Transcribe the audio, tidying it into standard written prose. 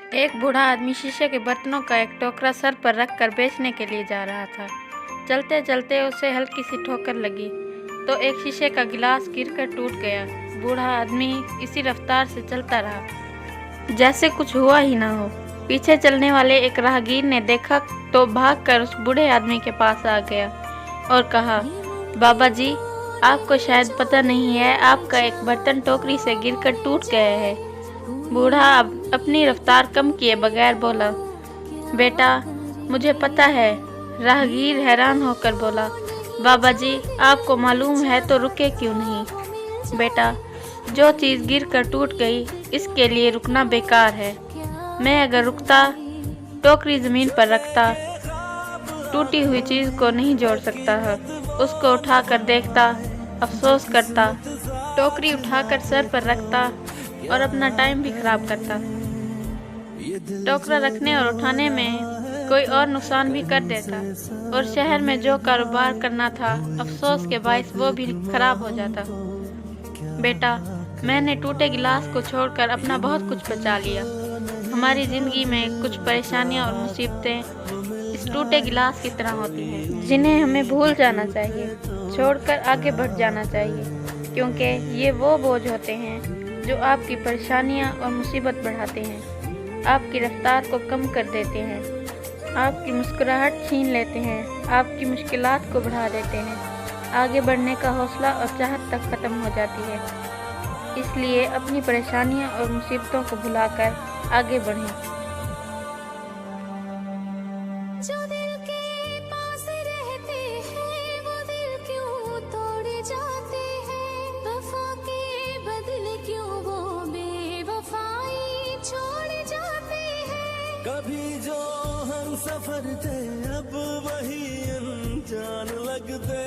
एक बूढ़ा आदमी शीशे के बर्तनों का एक टोकरा सर पर रखकर बेचने के लिए जा रहा था। चलते चलते उसे हल्की सी ठोकर लगी तो एक शीशे का गिलास गिरकर टूट गया। बूढ़ा आदमी इसी रफ्तार से चलता रहा जैसे कुछ हुआ ही ना हो। पीछे चलने वाले एक राहगीर ने देखा तो भागकर उस बूढ़े आदमी के पास आ गया और कहा, बाबा जी, आपको शायद पता नहीं है, आपका एक बर्तन टोकरी से गिरकर टूट गया है। बूढ़ा अपनी रफ्तार कम किए बगैर बोला, बेटा, मुझे पता है। राहगीर हैरान होकर बोला, बाबा जी, आपको मालूम है तो रुके क्यों नहीं? बेटा, जो चीज़ गिर कर टूट गई इसके लिए रुकना बेकार है। मैं अगर रुकता, टोकरी ज़मीन पर रखता, टूटी हुई चीज़ को नहीं जोड़ सकता है, उसको उठाकर देखता, अफसोस करता, टोकरी उठाकर सर पर रखता और अपना टाइम भी खराब करता। टोकरा रखने और उठाने में कोई और नुकसान भी कर देता और शहर में जो कारोबार करना था अफसोस के बायस वो भी खराब हो जाता। बेटा, मैंने टूटे गिलास को छोड़कर अपना बहुत कुछ बचा लिया। हमारी ज़िंदगी में कुछ परेशानियां और मुसीबतें इस टूटे गिलास की तरह होती हैं, जिन्हें हमें भूल जाना चाहिए, छोड़कर आगे बढ़ जाना चाहिए, क्योंकि ये वो बोझ होते हैं जो आपकी परेशानियां और मुसीबत बढ़ाते हैं, आपकी रफ्तार को कम कर देते हैं, आपकी मुस्कुराहट छीन लेते हैं, आपकी मुश्किलात को बढ़ा देते हैं, आगे बढ़ने का हौसला और चाहत तक ख़त्म हो जाती है। इसलिए अपनी परेशानियां और मुसीबतों को भुलाकर आगे बढ़ें। जो दिल के पास रहते हैं वो दिल क्यों तोड़े जाते हैं, वफा के बदले क्यों वो बेवफाई छोड़ जाते हैं। कभी जो हम सफर थे अब वही अनजान लगते